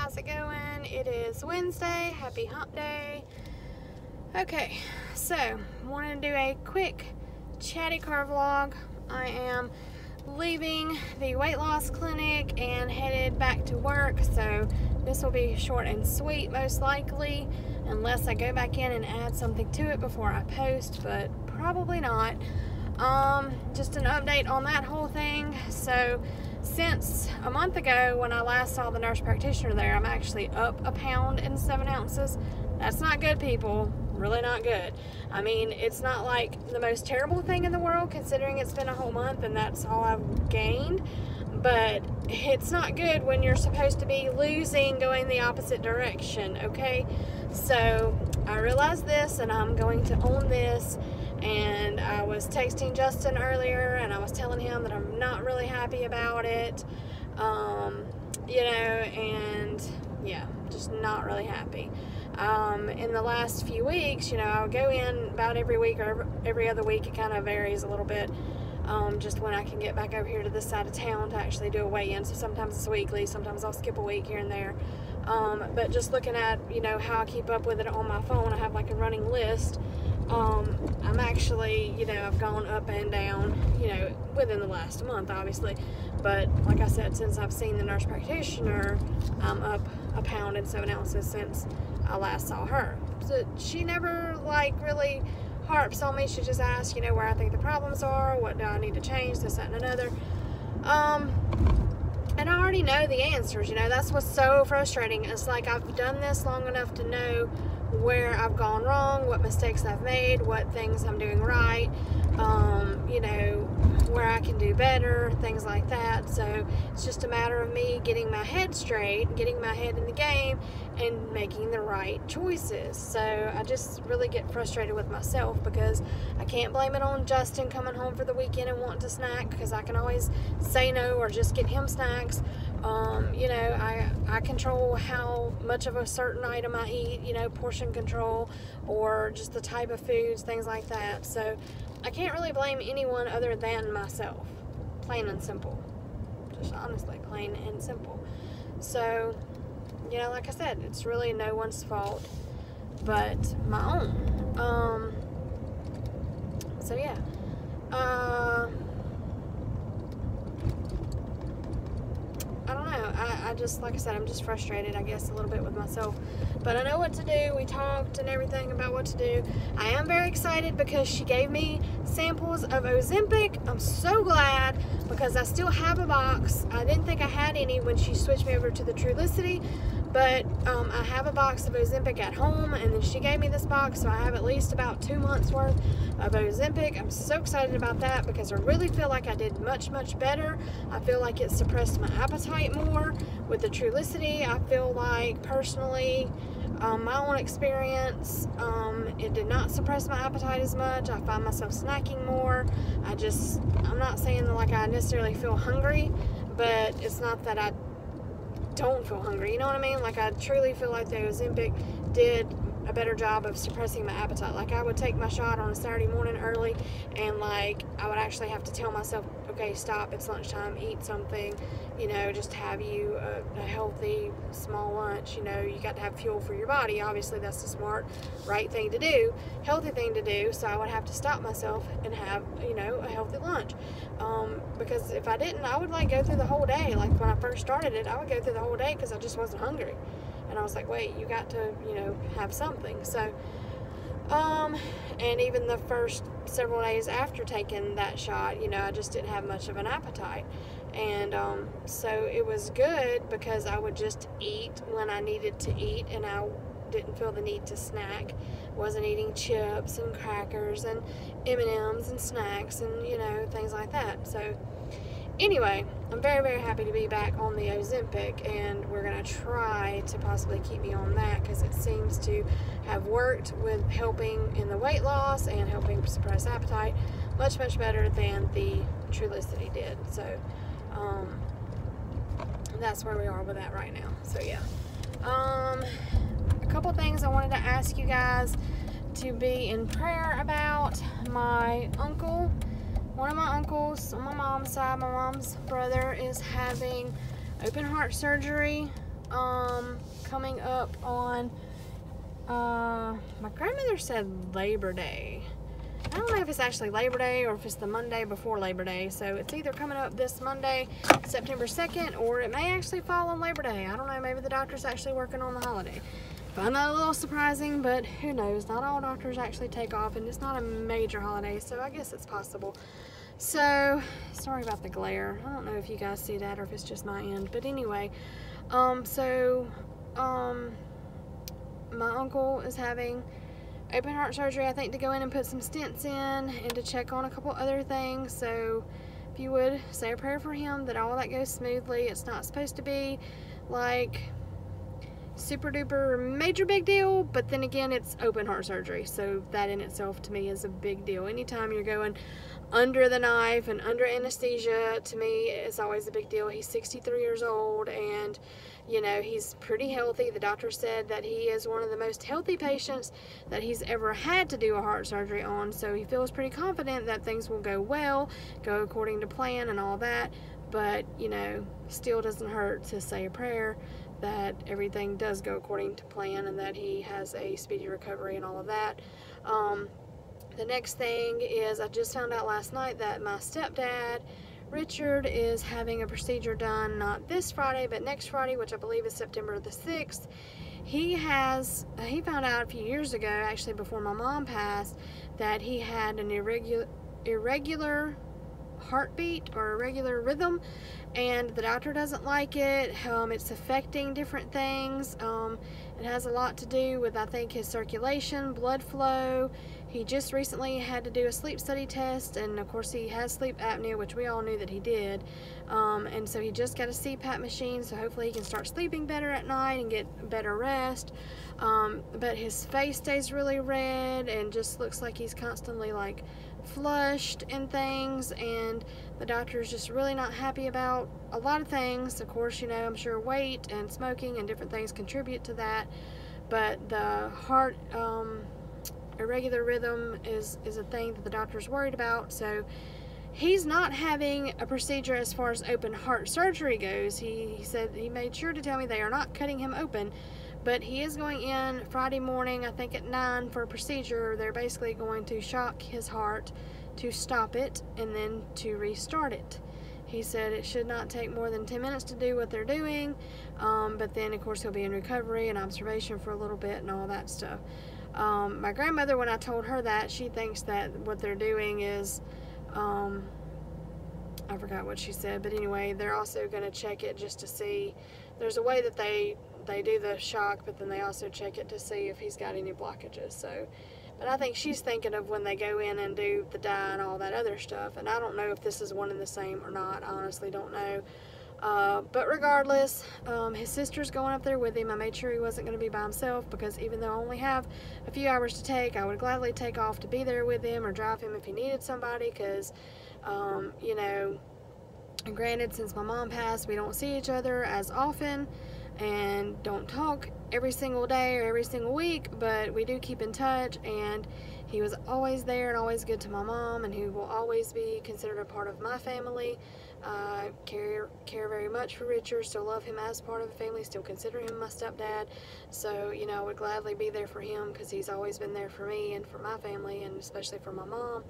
how's it going? It is Wednesday. Happy hump day. Okay, so wanted to do a quick Chatty Car vlog. I am leaving the weight loss clinic and headed back to work, so this will be short and sweet most likely, unless I go back in and add something to it before I post, but probably not. Just an update on that whole thing. So since a month ago when I last saw the nurse practitioner there, I'm actually up 1 pound and 7 ounces. That's not good, people. Really not good. I mean, it's not like the most terrible thing in the world considering it's been a whole month and that's all I've gained, but it's not good when you're supposed to be losing, going the opposite direction, okay? So I realized this and I'm going to own this. And I was texting Justin earlier and I was telling him that I'm not really happy about it, you know, and yeah, just not really happy. In the last few weeks, you know, I'll go in about every week or every other week. It kind of varies a little bit, just when I can get back over here to this side of town to actually do a weigh-in. So sometimes it's weekly, sometimes I'll skip a week here and there. But just looking at, you know, how I keep up with it on my phone, I have like a running list. I'm actually, you know, I've gone up and down, you know, within the last month, obviously. But like I said, since I've seen the nurse practitioner, I'm up 1 pound and 7 ounces since I last saw her. So she never, like, really harps on me. She just asks, you know, where I think the problems are, what do I need to change, this, that, and another. And I already know the answers, you know. That's what's so frustrating. It's like I've done this long enough to know where I've gone wrong, what mistakes I've made, what things I'm doing right, you know, where I can do better, things like that. So it's just a matter of me getting my head straight, getting my head in the game, and making the right choices. So I just really get frustrated with myself because I can't blame it on Justin coming home for the weekend and wanting to snack, because I can always say no or just get him snacks. You know, I control how much of a certain item I eat, you know, portion control, or just the type of foods, things like that. So I can't really blame anyone other than myself, plain and simple. Just honestly, plain and simple. So, you know, like I said, it's really no one's fault but my own. So yeah. I don't know. I just, like I said, I'm just frustrated, I guess, a little bit with myself. But I know what to do. We talked and everything about what to do. I am very excited because she gave me samples of Ozempic. I'm so glad because I still have a box. I didn't think I had any when she switched me over to the Trulicity. But I have a box of Ozempic at home, and then she gave me this box, so I have at least about 2 months worth of Ozempic. I'm so excited about that because I really feel like I did much, much better. I feel like it suppressed my appetite more with the Trulicity. I feel like, personally, my own experience, it did not suppress my appetite as much. I find myself snacking more. I'm not saying that like I necessarily feel hungry, but it's not that I don't feel hungry, you know what I mean? Like, I truly feel like the Ozempic did a better job of suppressing my appetite. Like, I would take my shot on a Saturday morning early, and like I would actually have to tell myself, okay, stop, it's lunchtime, eat something, you know, just have you a healthy small lunch. You know, you got to have fuel for your body. Obviously that's the smart, right thing to do, healthy thing to do. So I would have to stop myself and have, you know, a healthy lunch, because if I didn't, I would like go through the whole day. Like when I first started it, I would go through the whole day because I just wasn't hungry. And I was like, wait, you got to, you know, have something. So, and even the first several days after taking that shot, you know, I just didn't have much of an appetite. And, so it was good because I would just eat when I needed to eat, and I didn't feel the need to snack. Wasn't eating chips and crackers and M&Ms and snacks and, you know, things like that. So, anyway, I'm very, very happy to be back on the Ozempic, and we're going to try to possibly keep me on that because it seems to have worked with helping in the weight loss and helping suppress appetite much, much better than the Trulicity did. So, that's where we are with that right now. So, yeah. A couple things I wanted to ask you guys to be in prayer about. My uncle, one of my uncles on my mom's side, my mom's brother, is having open heart surgery. coming up on, my grandmother said Labor Day. I don't know if it's actually Labor Day or if it's the Monday before Labor Day. So it's either coming up this Monday, September 2nd, or it may actually fall on Labor Day. I don't know, maybe the doctor's actually working on the holiday. Found that a little surprising, but who knows? Not all doctors actually take off, and it's not a major holiday, so I guess it's possible. So, sorry about the glare. I don't know if you guys see that or if it's just my end. But anyway, my uncle is having open heart surgery, I think, to go in and put some stents in and to check on a couple other things. So if you would say a prayer for him that all that goes smoothly. It's not supposed to be like super duper major big deal, but then again, it's open heart surgery, so that in itself to me is a big deal. Anytime you're going under the knife and under anesthesia, to me it's always a big deal. He's 63 years old, and you know, he's pretty healthy. The doctor said that he is one of the most healthy patients that he's ever had to do a heart surgery on, so he feels pretty confident that things will go well, go according to plan and all that. But you know, still doesn't hurt to say a prayer that everything does go according to plan and that he has a speedy recovery and all of that. The next thing is, I just found out last night that my stepdad, Richard, is having a procedure done not this Friday but next Friday, which I believe is September the 6th. He found out a few years ago, actually before my mom passed, that he had an irregular heartbeat or irregular rhythm, and the doctor doesn't like it. It's affecting different things. It has a lot to do with, I think, his circulation, blood flow. He just recently had to do a sleep study test, and of course he has sleep apnea, which we all knew that he did. And so he just got a CPAP machine, so hopefully he can start sleeping better at night and get better rest. But his face stays really red and just looks like he's constantly like flushed and things, and the doctor is just really not happy about a lot of things. Of course, you know, I'm sure weight and smoking and different things contribute to that, but the heart irregular rhythm is a thing that the doctor's worried about. So he's not having a procedure as far as open heart surgery goes. He said he made sure to tell me they are not cutting him open, but he is going in Friday morning, I think at 9, for a procedure. They're basically going to shock his heart to stop it and then to restart it. He said it should not take more than 10 minutes to do what they're doing, but then of course he'll be in recovery and observation for a little bit and all that stuff. My grandmother, when I told her that, she thinks that what they're doing is, I forgot what she said, but anyway, they're also going to check it just to see. There's a way that they do the shock, but then they also check it to see if he's got any blockages. So, but I think she's thinking of when they go in and do the dye and all that other stuff, and I don't know if this is one and the same or not. I honestly don't know. But regardless, his sister's going up there with him. I made sure he wasn't going to be by himself, because even though I only have a few hours to take, I would gladly take off to be there with him or drive him if he needed somebody, because you know, granted, since my mom passed, we don't see each other as often and don't talk every single day or every single week, but we do keep in touch, and he was always there and always good to my mom, and he will always be considered a part of my family. I care very much for Richard, still love him as part of the family, still consider him my stepdad. So, you know, I would gladly be there for him, because he's always been there for me and for my family, and especially for my mom.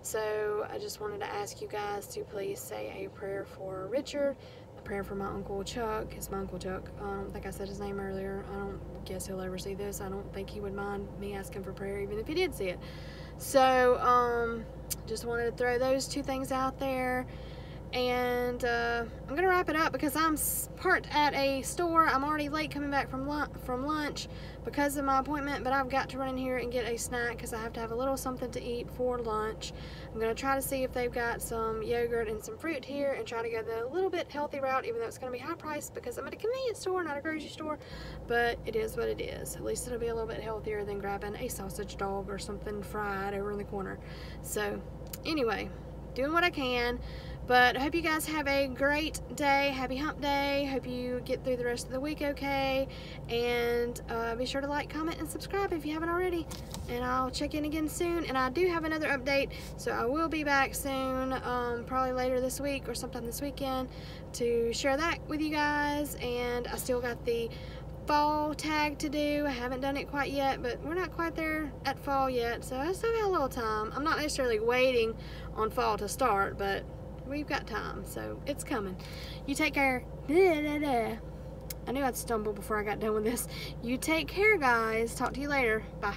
So I just wanted to ask you guys to please say a prayer for Richard, a prayer for my Uncle Chuck. It's my Uncle Chuck. I don't think I said his name earlier. I don't guess he'll ever see this. I don't think he would mind me asking for prayer even if he did see it. So just wanted to throw those two things out there. And I'm going to wrap it up because I'm parked at a store. I'm already late coming back from lunch because of my appointment, but I've got to run in here and get a snack because I have to have a little something to eat for lunch. I'm going to try to see if they've got some yogurt and some fruit here and try to go the little bit healthy route, even though it's going to be high priced because I'm at a convenience store, not a grocery store. But it is what it is. At least it'll be a little bit healthier than grabbing a sausage dog or something fried over in the corner. So anyway, doing what I can. But I hope you guys have a great day. Happy hump day. Hope you get through the rest of the week okay. And be sure to like, comment, and subscribe if you haven't already. And I'll check in again soon. And I do have another update, so I will be back soon, probably later this week or sometime this weekend, to share that with you guys. And I still got the fall tag to do. I haven't done it quite yet, but we're not quite there at fall yet, so I still got a little time. I'm not necessarily waiting on fall to start, but we've got time, so it's coming. You take care. I knew I'd stumble before I got done with this. You take care, guys. Talk to you later. Bye.